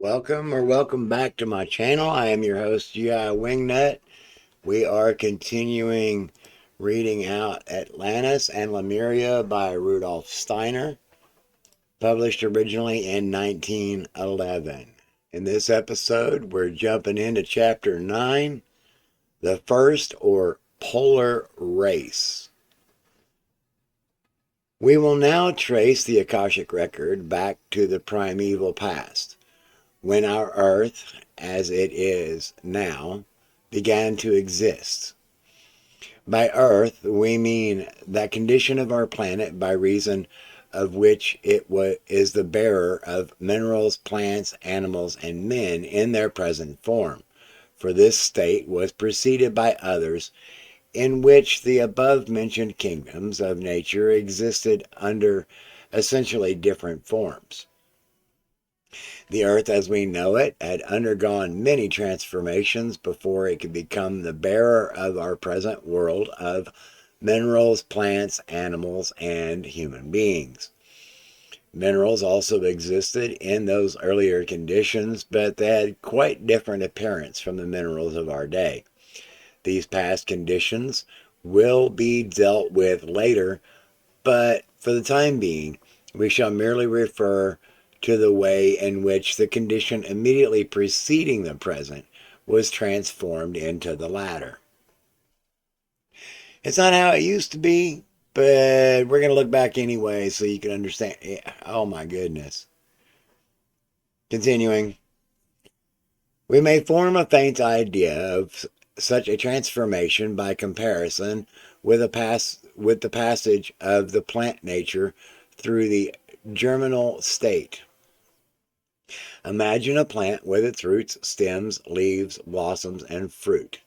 Welcome back to my channel. I am your host, G.I. Wingnut. We are continuing reading out Atlantis and Lemuria by Rudolph Steiner, published originally in 1911. In this episode, we're jumping into Chapter 9, the first or polar race. We will now trace the Akashic record back to the primeval past, when our Earth, as it is now, began to exist. By Earth, we mean that condition of our planet by reason of which is the bearer of minerals, plants, animals, and men in their present form. For this state was preceded by others in which the above-mentioned kingdoms of nature existed under essentially different forms. The earth as we know it had undergone many transformations before it could become the bearer of our present world of minerals, plants, animals, and human beings. Minerals also existed in those earlier conditions, but they had quite different appearance from the minerals of our day. These past conditions will be dealt with later, but for the time being, we shall merely refer to the way in which the condition immediately preceding the present was transformed into the latter. It's not how it used to be, but we're going to look back anyway so you can understand. Oh my goodness. Continuing. We may form a faint idea of such a transformation by comparison with the passage of the plant nature through the germinal state. Imagine a plant with its roots, stems, leaves, blossoms, and fruit.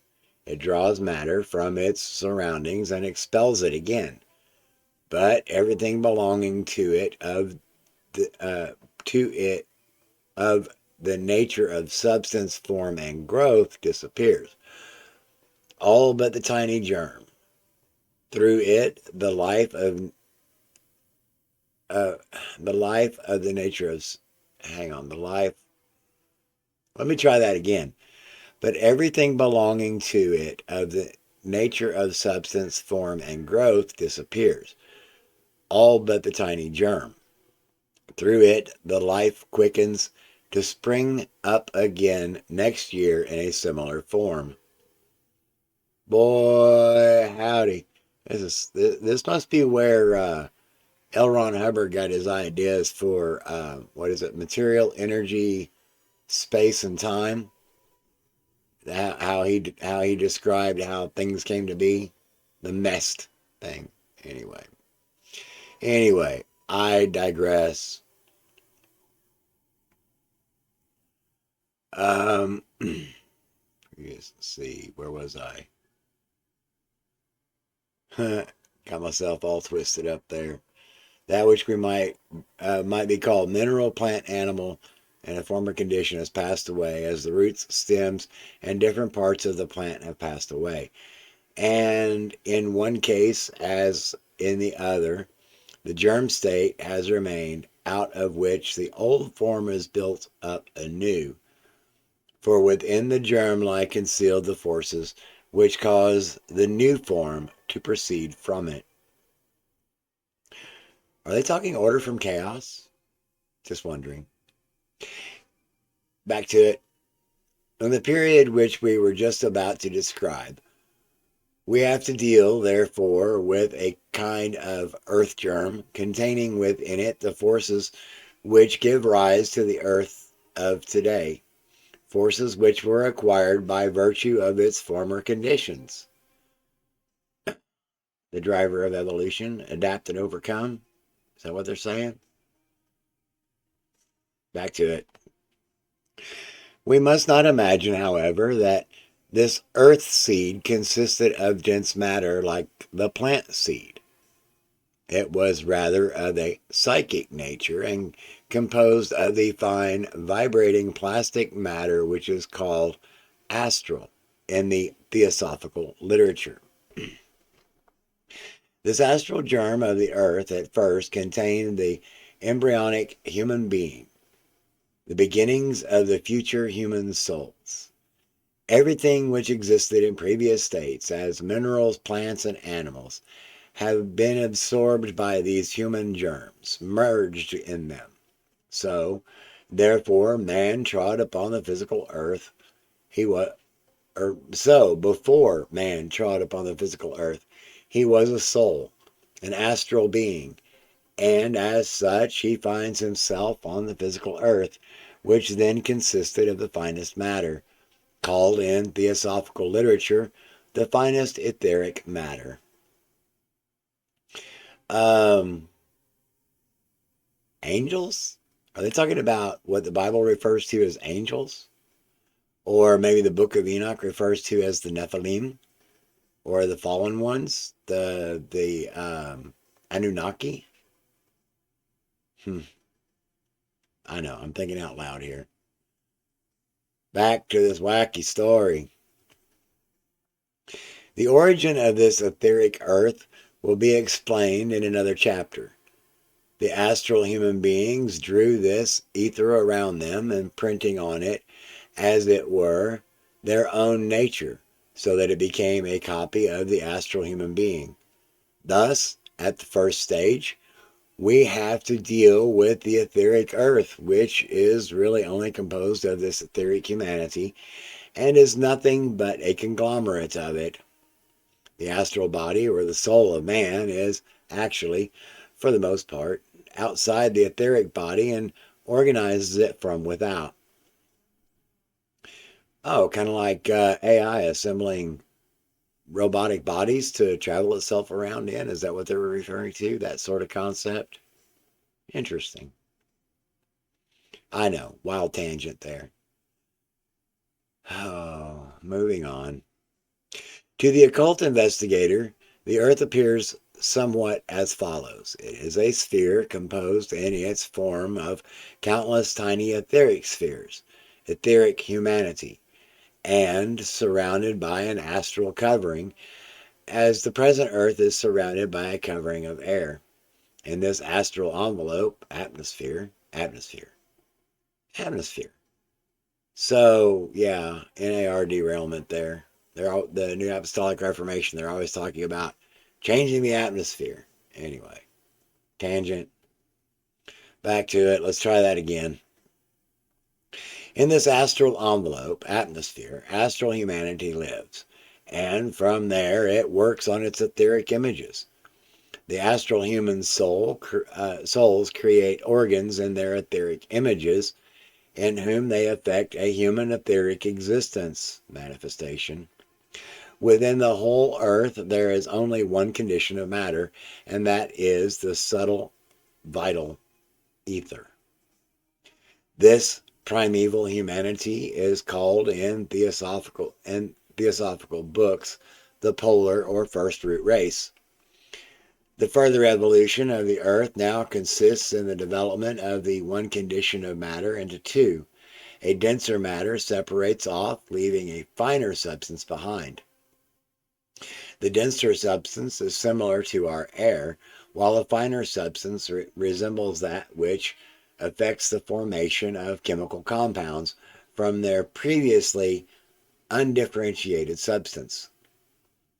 It draws matter from its surroundings and expels it again. But everything belonging to it of the nature of substance, form, and growth disappears. All but the tiny germ. Through it, the life of the nature of let me try that again. But everything belonging to it of the nature of substance, form, and growth disappears, all but the tiny germ. Through it, the life quickens to spring up again next year in a similar form. Boy, howdy. This must be where L. Ron Hubbard got his ideas for, material, energy, space, and time. How he described how things came to be, the messed thing. Anyway, I digress. Let's see, where was I? Got myself all twisted up there. That which we might be called mineral, plant, animal, and a former condition has passed away as the roots, stems, and different parts of the plant have passed away. And in one case, as in the other, the germ state has remained, out of which the old form is built up anew. For within the germ lie concealed the forces which cause the new form to proceed from it. Are they talking order from chaos? Just wondering. Back to it. In the period which we were just about to describe, we have to deal, therefore, with a kind of earth germ containing within it the forces which give rise to the earth of today, forces which were acquired by virtue of its former conditions. The driver of evolution, adapt and overcome. Is that what they're saying? Back to it. We must not imagine, however, that this earth seed consisted of dense matter like the plant seed. It was rather of a psychic nature and composed of the fine vibrating plastic matter which is called astral in the theosophical literature. This astral germ of the earth at first contained the embryonic human being. the beginnings of the future human souls. Everything which existed in previous states as minerals, plants, and animals have been absorbed by these human germs, merged in them. So, therefore, man trod upon the physical earth. He was, or so before man trod upon the physical earth, he was a soul, an astral being, and as such he finds himself on the physical earth, which then consisted of the finest matter, called in theosophical literature the finest etheric matter. Um, Angels? Are they talking about what the Bible refers to as angels? Or maybe the book of Enoch refers to as the Nephilim? Or the fallen ones? The Anunnaki? I know, I'm thinking out loud here. Back to this wacky story. The origin of this etheric earth will be explained in another chapter. The astral human beings drew this ether around them, imprinting on it, as it were, their own nature, so that it became a copy of the astral human being. Thus, at the first stage, we have to deal with the etheric earth, which is really only composed of this etheric humanity and is nothing but a conglomerate of it. The astral body, or the soul of man, is actually, for the most part, outside the etheric body and organizes it from without. Oh, kind of like AI assembling robotic bodies to travel itself around in? Is that what they were referring to? That sort of concept? Interesting. I know, wild tangent there. Oh, moving on. To the occult investigator, the Earth appears somewhat as follows. It is a sphere composed in its form of countless tiny etheric spheres, etheric humanity, and surrounded by an astral covering, as the present Earth is surrounded by a covering of air. In this astral envelope, atmosphere. So, yeah, NAR derailment there. The New Apostolic Reformation, they're always talking about changing the atmosphere. Anyway, tangent. Back to it. Let's try that again. In this astral envelope, atmosphere, astral humanity lives. And from there, it works on its etheric images. The astral human souls create organs in their etheric images, in whom they affect a human etheric existence manifestation. Within the whole earth, there is only one condition of matter, and that is the subtle, vital ether. This primeval humanity is called in theosophical books the polar or first root race. The further evolution of the earth now consists in the development of the one condition of matter into two. A denser matter separates off, leaving a finer substance behind. The denser substance is similar to our air, while a finer substance resembles that which affects the formation of chemical compounds from their previously undifferentiated substance.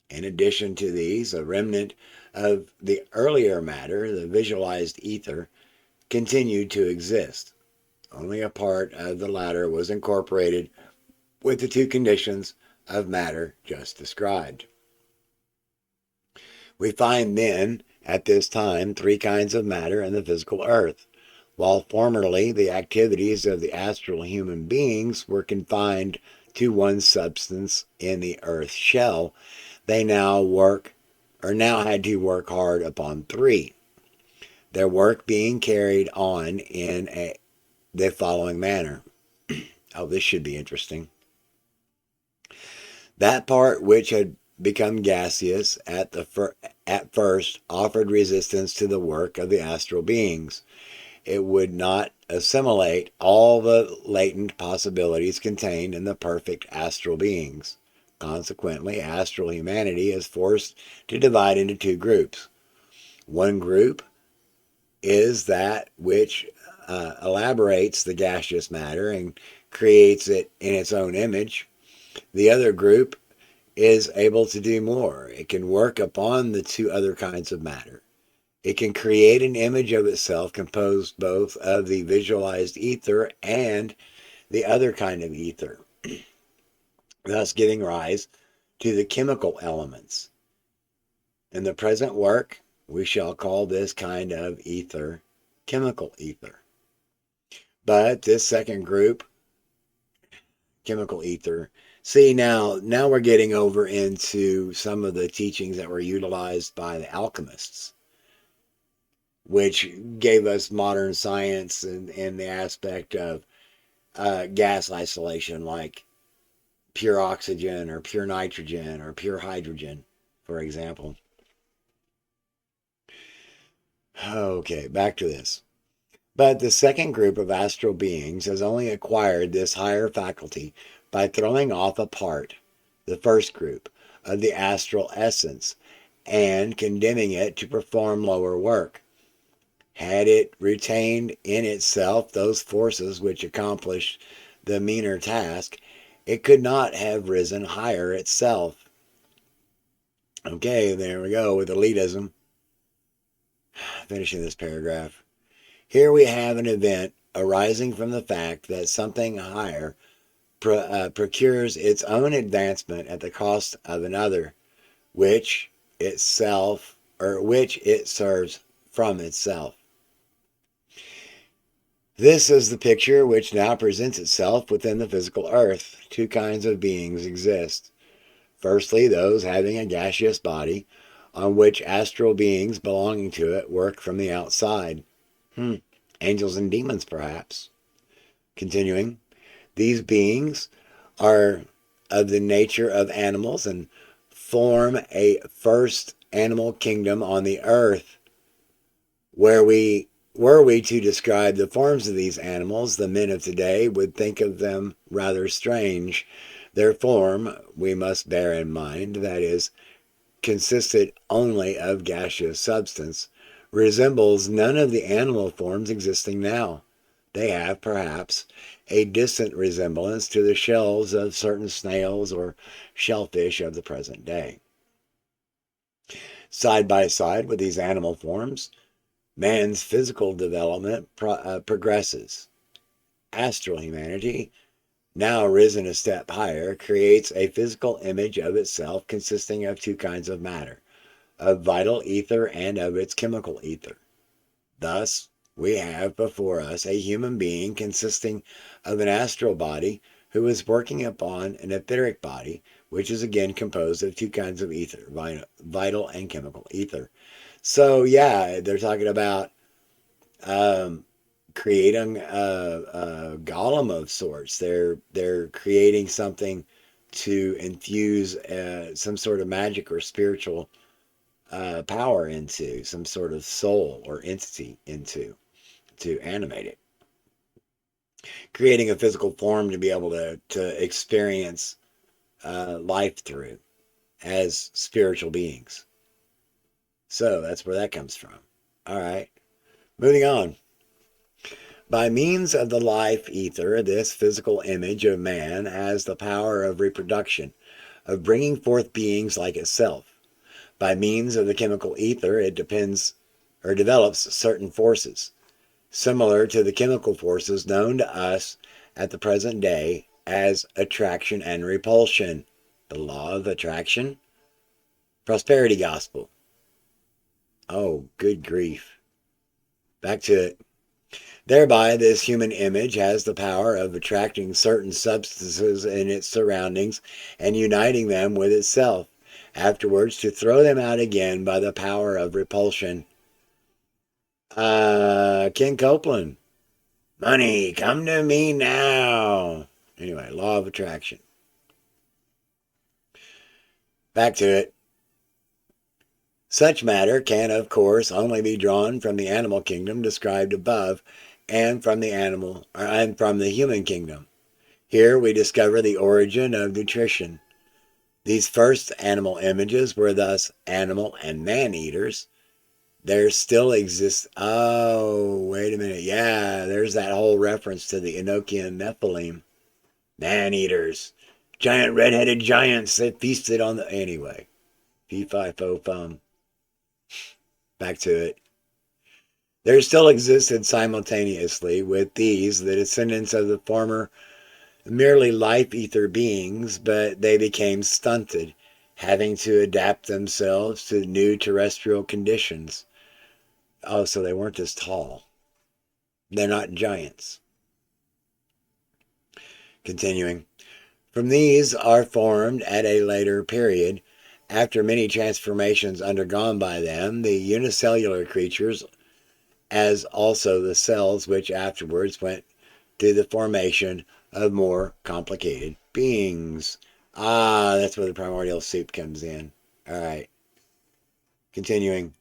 In addition to these, a remnant of the earlier matter, the visualized ether, continued to exist. Only a part of the latter was incorporated with the two conditions of matter just described. We find then, at this time, three kinds of matter in the physical earth. While formerly the activities of the astral human beings were confined to one substance in the earth's shell, they now had to work hard upon three. Their work being carried on in the following manner. Oh, this should be interesting. That part which had become gaseous at first offered resistance to the work of the astral beings. It would not assimilate all the latent possibilities contained in the perfect astral beings. Consequently, astral humanity is forced to divide into two groups. One group is that which elaborates the gaseous matter and creates it in its own image. The other group is able to do more. It can work upon the two other kinds of matter. It can create an image of itself composed both of the visualized ether and the other kind of ether, thus giving rise to the chemical elements. In the present work, we shall call this kind of ether chemical ether. But this second group, chemical ether, see now we're getting over into some of the teachings that were utilized by the alchemists, which gave us modern science in the aspect of gas isolation, like pure oxygen or pure nitrogen or pure hydrogen, for example. Okay, back to this. But the second group of astral beings has only acquired this higher faculty by throwing off a part, the first group, of the astral essence and condemning it to perform lower work. Had it retained in itself those forces which accomplish the meaner task, it could not have risen higher itself. Okay, there we go with elitism. Finishing this paragraph. Here we have an event arising from the fact that something higher procures its own advancement at the cost of another, which it serves from itself. This is the picture which now presents itself within the physical earth. Two kinds of beings exist. Firstly, those having a gaseous body, on which astral beings belonging to it work from the outside. Angels and demons, perhaps. Continuing, these beings are of the nature of animals and form a first animal kingdom on the earth. Were we to describe the forms of these animals, the men of today would think of them rather strange. Their form, we must bear in mind, that is, consisted only of gaseous substance, resembles none of the animal forms existing now. They have, perhaps, a distant resemblance to the shells of certain snails or shellfish of the present day. Side by side with these animal forms, man's physical development progresses. Astral humanity, now risen a step higher, creates a physical image of itself consisting of two kinds of matter, of vital ether and of its chemical ether. Thus, we have before us a human being consisting of an astral body who is working upon an etheric body, which is again composed of two kinds of ether, vital and chemical ether. So, yeah, they're talking about creating a golem of sorts. They're creating something to infuse some sort of magic or spiritual power into, some sort of soul or entity into, to animate it. Creating a physical form to be able to experience life through as spiritual beings. So that's where that comes from. All right, moving on. By means of the life ether, this physical image of man has the power of reproduction, of bringing forth beings like itself. By means of the chemical ether, it develops certain forces, similar to the chemical forces known to us at the present day as attraction and repulsion. The law of attraction? Prosperity gospel. Oh, good grief. Back to it. Thereby, this human image has the power of attracting certain substances in its surroundings and uniting them with itself, afterwards to throw them out again by the power of repulsion. Ken Copeland. Money, come to me now. Anyway, law of attraction. Back to it. Such matter can, of course, only be drawn from the animal kingdom described above, and from the human kingdom. Here we discover the origin of nutrition. These first animal images were thus animal and man-eaters. There still exists. Oh, wait a minute. Yeah, there's that whole reference to the Enochian Nephilim. Man eaters. Giant red-headed giants that feasted on the... Anyway, fee fi fo fum. Back to it. There still existed simultaneously with these the descendants of the former merely life ether beings, but they became stunted, having to adapt themselves to new terrestrial conditions. Oh, so they weren't as tall. They're not giants. Continuing. From these are formed at a later period, after many transformations undergone by them, the unicellular creatures, as also the cells which afterwards went to the formation of more complicated beings. Ah, that's where the primordial soup comes in. All right. Continuing.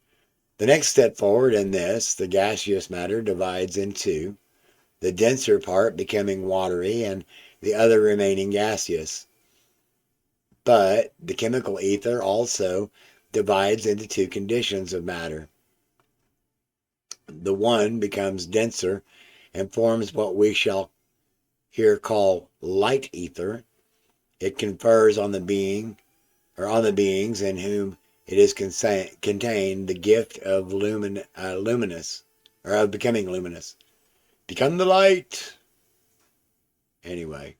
The next step forward in this, the gaseous matter divides in two, the denser part becoming watery and the other remaining gaseous. But the chemical ether also divides into two conditions of matter. The one becomes denser and forms what we shall here call light ether. It confers on the being or on the beings in whom it is contained the gift of luminous or of becoming luminous. Become the light. Anyway,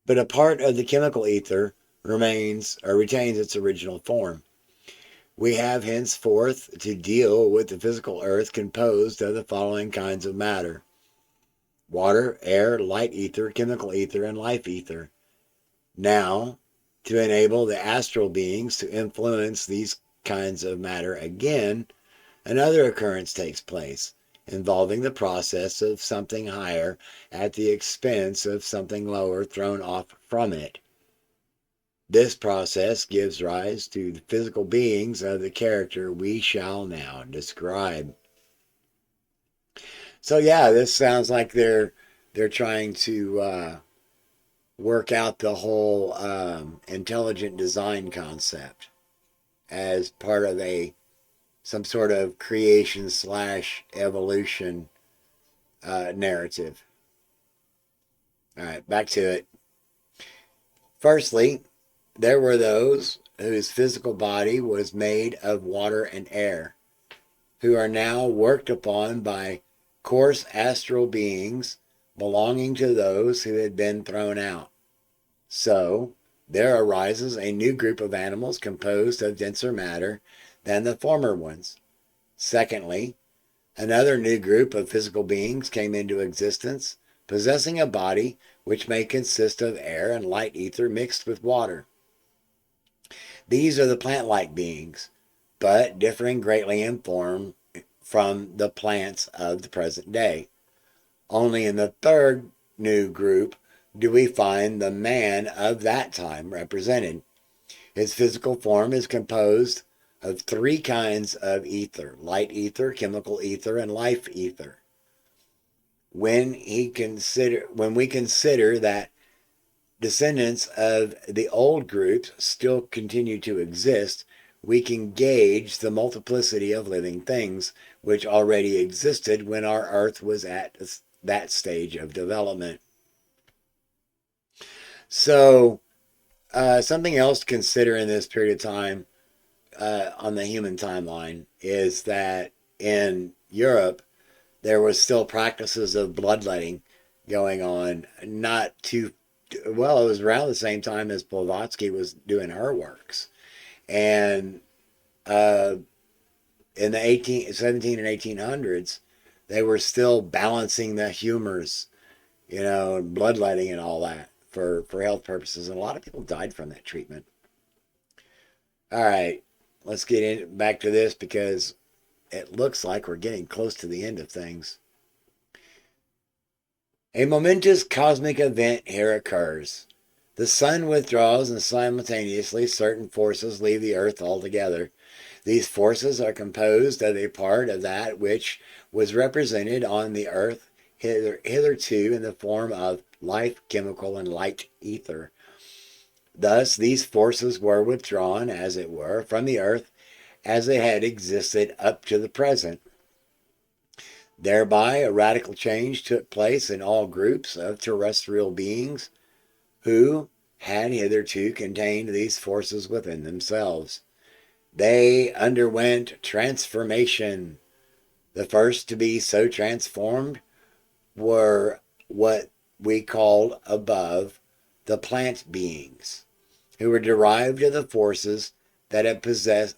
but a part of the chemical ether remains or retains its original form. We have henceforth to deal with the physical earth composed of the following kinds of matter: water, air, light ether, chemical ether, and life ether. Now, to enable the astral beings to influence these kinds of matter again, another occurrence takes place, involving the process of something higher at the expense of something lower thrown off from it. This process gives rise to the physical beings of the character we shall now describe. So yeah, this sounds like they're trying to work out the whole intelligent design concept as part of a some sort of creation slash evolution narrative. All right, back to it. Firstly, there were those whose physical body was made of water and air, who are now worked upon by coarse astral beings belonging to those who had been thrown out. So, there arises a new group of animals composed of denser matter than the former ones. Secondly, another new group of physical beings came into existence, possessing a body which may consist of air and light ether mixed with water. These are the plant-like beings, but differing greatly in form from the plants of the present day. Only in the third new group do we find the man of that time represented. His physical form is composed of three kinds of ether: light ether, chemical ether, and life ether. When we consider that descendants of the old groups still continue to exist, we can gauge the multiplicity of living things which already existed when our Earth was at that stage of development. So, something else to consider in this period of time on the human timeline is that in Europe, there was still practices of bloodletting going on. Not too well, it was around the same time as Blavatsky was doing her works, and uh, in the 17 and 1800s, they were still balancing the humors, and bloodletting and all that for health purposes, and a lot of people died from that treatment. All right, let's get back to this because it looks like we're getting close to the end of things. A momentous cosmic event here occurs. The sun withdraws, and simultaneously certain forces leave the earth altogether. These forces are composed of a part of that which was represented on the earth hitherto in the form of life, chemical, and light ether. Thus, these forces were withdrawn, as it were, from the earth as it had existed up to the present. Thereby, a radical change took place in all groups of terrestrial beings who had hitherto contained these forces within themselves. They underwent transformation. The first to be so transformed were what we called above the plant beings, who were derived of the forces that had possessed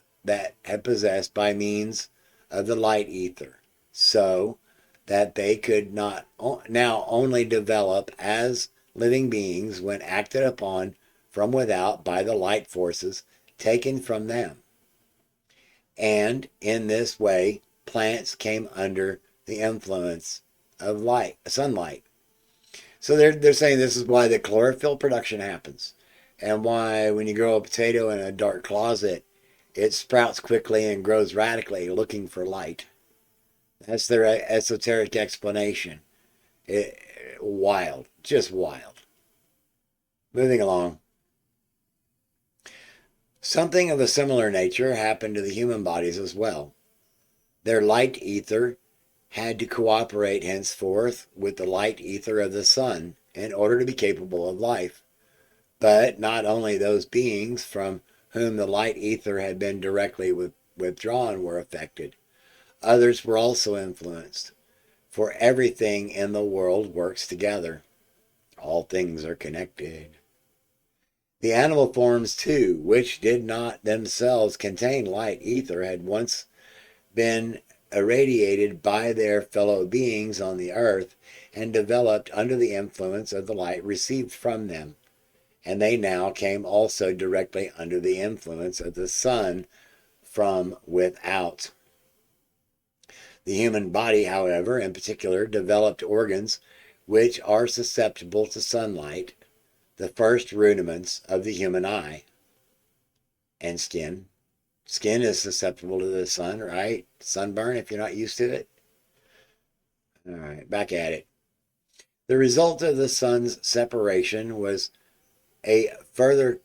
by means of the light ether, so that they could not now only develop as living beings when acted upon from without by the light forces taken from them. And in this way, plants came under the influence of sunlight. So they're saying this is why the chlorophyll production happens, and why when you grow a potato in a dark closet, it sprouts quickly and grows radically looking for light. That's their esoteric explanation. Wild, just wild. Moving along. Something of a similar nature happened to the human bodies as well. Their light ether had to cooperate henceforth with the light ether of the sun in order to be capable of life. But not only those beings from whom the light ether had been directly withdrawn were affected, others were also influenced. For everything in the world works together. All things are connected. The animal forms, too, which did not themselves contain light ether, had once been irradiated by their fellow beings on the earth and developed under the influence of the light received from them. And they now came also directly under the influence of the sun from without. The human body, however, in particular, developed organs which are susceptible to sunlight, the first rudiments of the human eye, and skin. Skin is susceptible to the sun, right? Sunburn if you're not used to it. All right, back at it. The result of the sun's separation was a further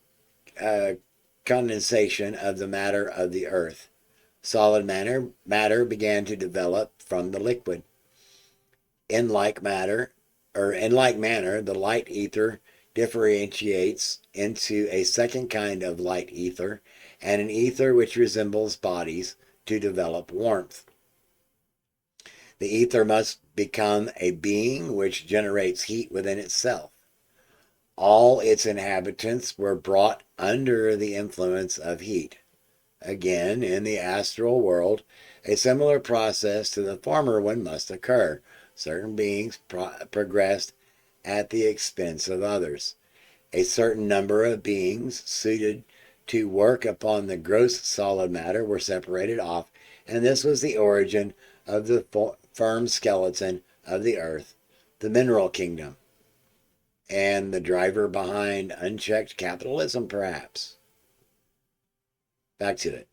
condensation of the matter of the earth. Solid matter began to develop from the liquid. In like manner, the light ether differentiates into a second kind of light ether and an ether which resembles bodies to develop warmth. The ether must become a being which generates heat within itself. All its inhabitants were brought under the influence of heat. Again, in the astral world, a similar process to the former one must occur. Certain beings progressed at the expense of others. A certain number of beings suited to work upon the gross solid matter were separated off, and this was the origin of the firm skeleton of the earth, the mineral kingdom, and the driver behind unchecked capitalism, perhaps. Back to it.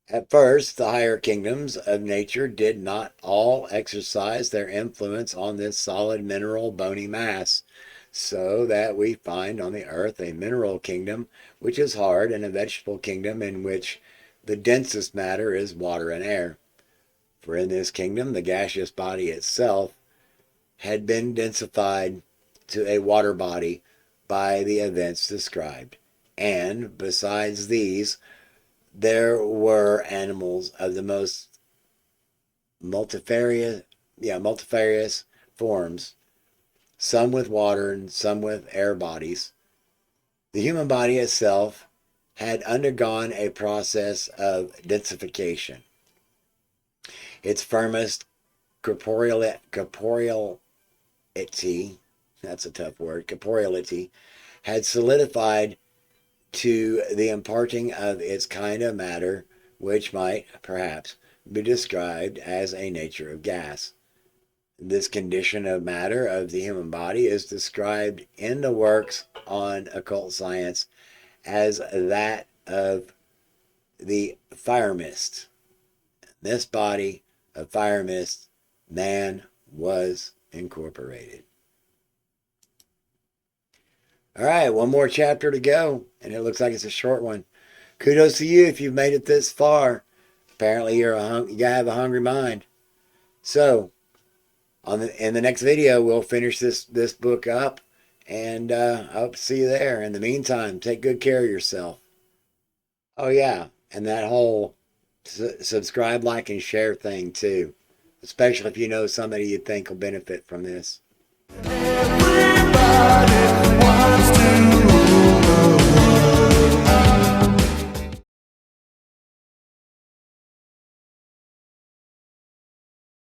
At first, the higher kingdoms of nature did not all exercise their influence on this solid mineral bony mass, so that we find on the earth a mineral kingdom which is hard and a vegetable kingdom in which the densest matter is water and air. For in this kingdom, the gaseous body itself had been densified to a water body by the events described. And besides these, there were animals of the most multifarious forms, some with water and some with air bodies. The human body itself had undergone a process of densification. Its firmest corporeality, that's a tough word, corporeality, had solidified to the imparting of its kind of matter, which might, perhaps, be described as a nature of gas. This condition of matter of the human body is described in the works on occult science as that of the fire mist. This body of fire mist, man was incorporated. All right, one more chapter to go, and it looks like it's a short one. Kudos to you if you've made it this far. Apparently, you have a hungry mind. So, in the next video, we'll finish this book up, and I hope to see you there. In the meantime, take good care of yourself. Oh yeah, and that whole subscribe, like, and share thing too, especially if you know somebody you think will benefit from this. Everybody wants to